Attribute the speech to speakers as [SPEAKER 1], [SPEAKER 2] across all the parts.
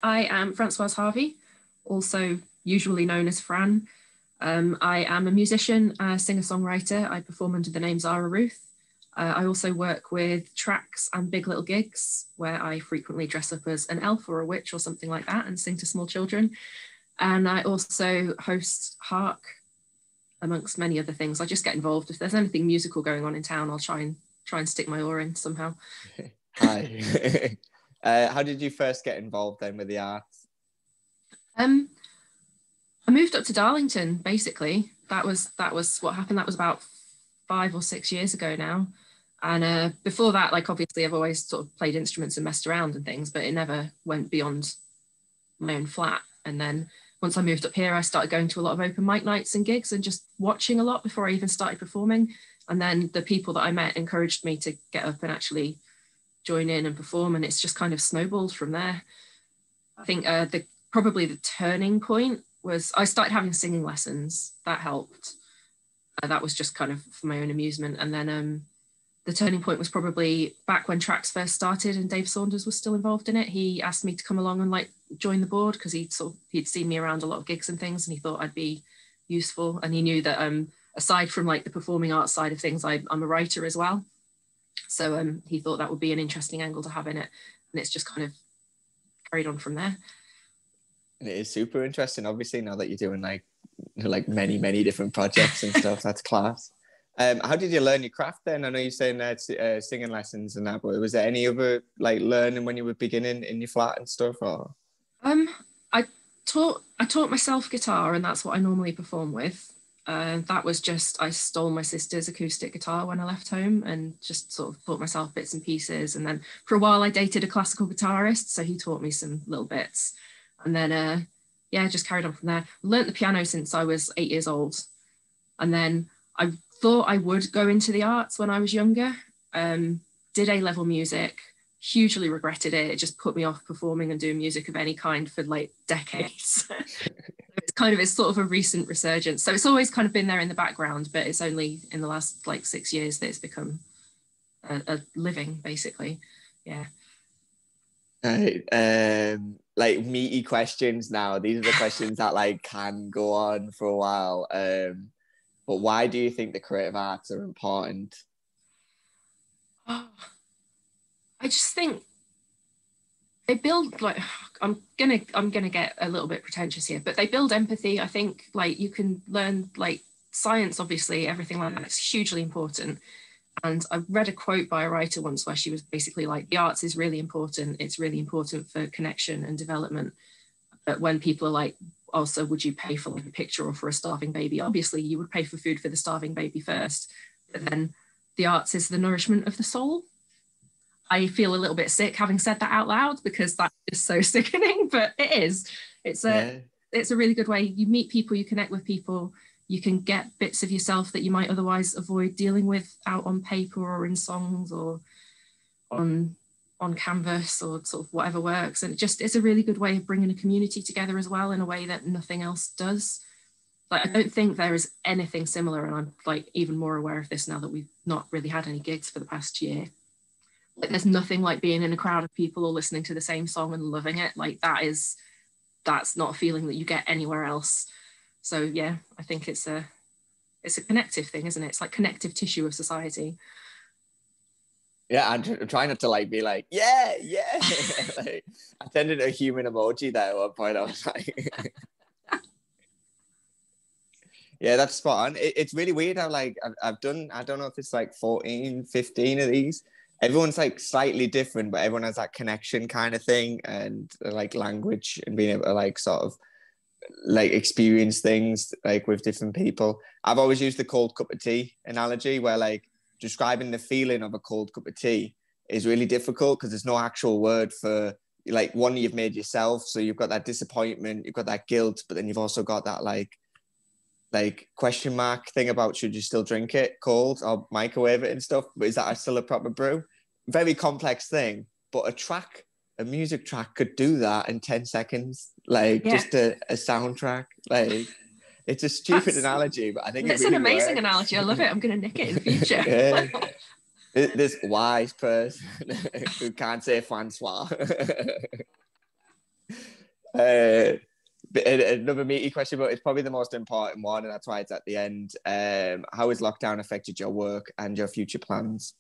[SPEAKER 1] I am Francoise Harvey, also usually known as Fran. I am a musician, a singer-songwriter. I perform under the name Zara Ruth. I also work with Tracks and Big Little Gigs, where I frequently dress up as an elf or a witch or something like that and sing to small children. And I also host Hark, amongst many other things. I just get involved. If there's anything musical going on in town, I'll try and stick my oar in somehow.
[SPEAKER 2] Hi. How did you first get involved then with the arts?
[SPEAKER 1] I moved up to Darlington, basically. That was what happened. That was about 5 or 6 years ago now. And before that, like, obviously I've always sort of played instruments and messed around and things, but it never went beyond my own flat. And then once I moved up here, I started going to a lot of open mic nights and gigs and just watching a lot before I even started performing. And then the people that I met encouraged me to get up and actually join in and perform. And it's just kind of snowballed from there. I think probably the turning point was I started having singing lessons. That helped. That was just kind of for my own amusement. And then the turning point was probably back when Tracks first started and Dave Saunders was still involved in it. He asked me to come along and like join the board because he'd seen me around a lot of gigs and things, and he thought I'd be useful. And he knew that aside from like the performing arts side of things, I'm a writer as well. So he thought that would be an interesting angle to have in it, and it's just kind of carried on from there.
[SPEAKER 2] And it is super interesting, obviously, now that you're doing like many different projects and stuff. That's class. How did you learn your craft then? I know you're saying that singing lessons and that, but was there any other like learning when you were beginning in your flat and stuff? Or
[SPEAKER 1] I taught myself guitar, and that's what I normally perform with. That was just, I stole my sister's acoustic guitar when I left home and just sort of taught myself bits and pieces. And then for a while I dated a classical guitarist, so he taught me some little bits. And then just carried on from there. Learned the piano since I was 8 years old. And then I thought I would go into the arts when I was younger. Did A-level music, hugely regretted it. It just put me off performing and doing music of any kind for like decades. It's sort of a recent resurgence. So it's always kind of been there in the background, but it's only in the last like 6 years that it's become a living, basically. Yeah.
[SPEAKER 2] Like meaty questions now. These are the questions that like can go on for a while. But why do you think the creative arts are important?
[SPEAKER 1] I just think they build, like, I'm gonna get a little bit pretentious here, but they build empathy. I think like you can learn like science, obviously, everything like that is hugely important. And I read a quote by a writer once where she was basically like, the arts is really important. It's really important for connection and development. But when people are like, oh, so would you pay for like a picture or for a starving baby? Obviously, you would pay for food for the starving baby first. But then the arts is the nourishment of the soul. I feel a little bit sick having said that out loud because that is so sickening, but it is. It's a really good way. You meet people, you connect with people, you can get bits of yourself that you might otherwise avoid dealing with out on paper or in songs or on canvas or sort of whatever works. And it's a really good way of bringing a community together as well in a way that nothing else does. Like, I don't think there is anything similar, and I'm like even more aware of this now that we've not really had any gigs for the past year. Like, there's nothing like being in a crowd of people all listening to the same song and loving it. Like, that's not a feeling that you get anywhere else. So yeah, I think it's a connective thing, isn't it? It's like connective tissue of society.
[SPEAKER 2] Yeah, I'm trying not to like be like, yeah. Like, I sent a human emoji there at one point. I was like, yeah, that's spot on. It's really weird how like I've done, I don't know if it's like 14, 15 of these. Everyone's like slightly different, but everyone has that connection kind of thing and like language and being able to like sort of like experience things like with different people. I've always used the cold cup of tea analogy where like describing the feeling of a cold cup of tea is really difficult because there's no actual word for like one you've made yourself. So you've got that disappointment, you've got that guilt, but then you've also got that like question mark thing about should you still drink it cold or microwave it and stuff, but is that still a proper brew? Very complex thing, but a music track could do that in 10 seconds, like just a soundtrack. Like, it's a stupid analogy, but I think
[SPEAKER 1] it's really an amazing works. Analogy. I love it. I'm going to nick it in the future.
[SPEAKER 2] Yeah. This wise person who can't say Francois. Another meaty question, but it's probably the most important one, and that's why it's at the end. How has lockdown affected your work and your future plans?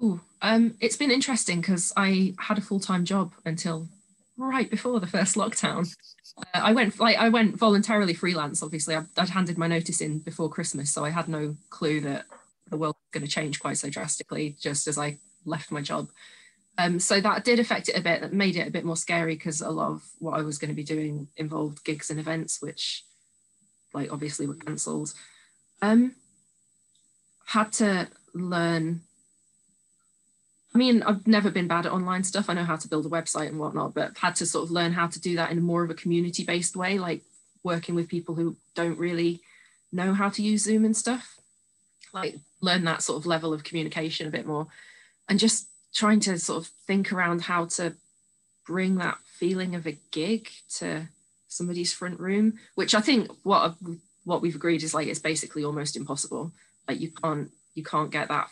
[SPEAKER 1] Ooh, it's been interesting because I had a full-time job until right before the first lockdown. I went voluntarily freelance. Obviously, I'd handed my notice in before Christmas, so I had no clue that the world was going to change quite so drastically just as I left my job. So that did affect it a bit. That made it a bit more scary because a lot of what I was going to be doing involved gigs and events, which, like, obviously were cancelled. Had to learn. I mean, I've never been bad at online stuff. I know how to build a website and whatnot, but had to sort of learn how to do that in more of a community-based way, like working with people who don't really know how to use Zoom and stuff. Like learn that sort of level of communication a bit more, and just trying to sort of think around how to bring that feeling of a gig to somebody's front room, which I think what we've agreed is like it's basically almost impossible. Like you can't get that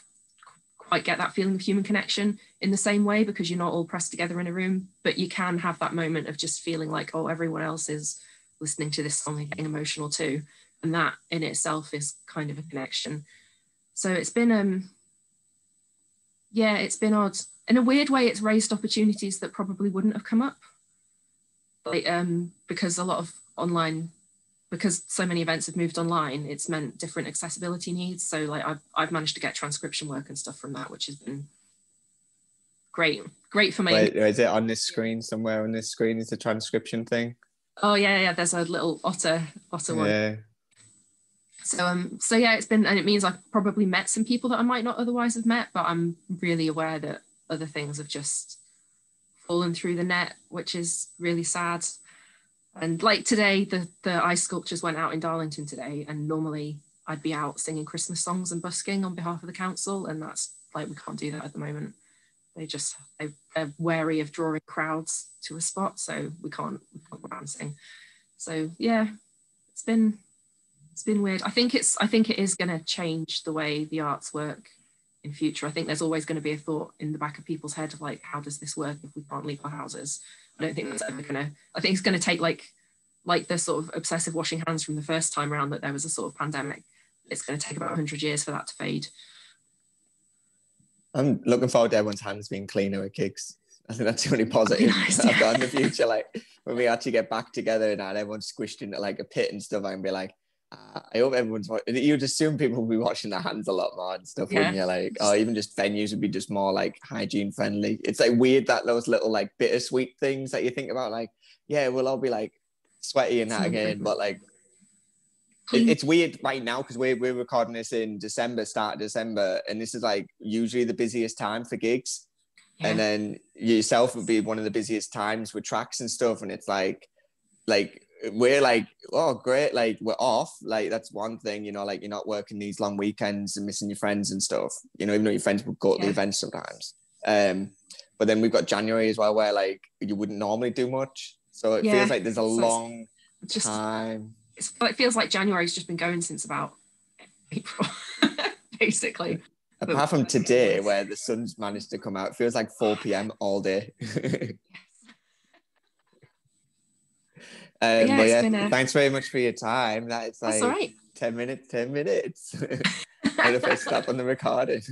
[SPEAKER 1] feeling of human connection in the same way because you're not all pressed together in a room, but you can have that moment of just feeling like, oh, everyone else is listening to this song and getting emotional too. And that in itself is kind of a connection. So it's been, it's been odd. In a weird way, it's raised opportunities that probably wouldn't have come up. Like, because a lot of online, because so many events have moved online, it's meant different accessibility needs. So like I've managed to get transcription work and stuff from that, which has been great for me.
[SPEAKER 2] Wait, is it on this screen somewhere? On this screen is the transcription thing?
[SPEAKER 1] Oh yeah. There's a little otter one.
[SPEAKER 2] Yeah.
[SPEAKER 1] So yeah, it's been, and it means I've probably met some people that I might not otherwise have met, but I'm really aware that other things have just fallen through the net, which is really sad. And like today, the ice sculptures went out in Darlington today, and normally I'd be out singing Christmas songs and busking on behalf of the council, and that's like, we can't do that at the moment. They're wary of drawing crowds to a spot, so we can't go out and sing. So yeah, it's been weird. I think it is going to change the way the arts work in future. I think there's always going to be a thought in the back of people's head of like, how does this work if we can't leave our houses? I don't think that's ever gonna. I think it's going to take like the sort of obsessive washing hands from the first time around that there was a sort of pandemic. It's going to take about 100 years for that to fade.
[SPEAKER 2] I'm looking forward to everyone's hands being cleaner at gigs. I think that's the only positive I've got in the future. Like when we actually get back together and everyone's squished into like a pit and stuff, I can be like, I hope everyone's. You'd assume people would be washing their hands a lot more and stuff, wouldn't you? Like, or even just venues would be just more like hygiene friendly. It's like weird that those little like bittersweet things that you think about, like, yeah, we'll all be like sweaty and that again, but like it's weird right now because we're recording this in December, start of December, and this is like usually the busiest time for gigs. Yeah. And then yourself would be one of the busiest times with tracks and stuff, and it's like we're like, oh great, like we're off, like that's one thing, you know, like you're not working these long weekends and missing your friends and stuff, you know, even though your friends would go to the events sometimes. But then we've got January as well, where like you wouldn't normally do much, so it feels like there's a long time.
[SPEAKER 1] It feels like January's just been going since about April, basically.
[SPEAKER 2] Apart from today, where the sun's managed to come out, it feels like 4 p.m. all day. But yeah, thanks very much for your time. That's like 10 minutes. I don't know if I stop on the recording.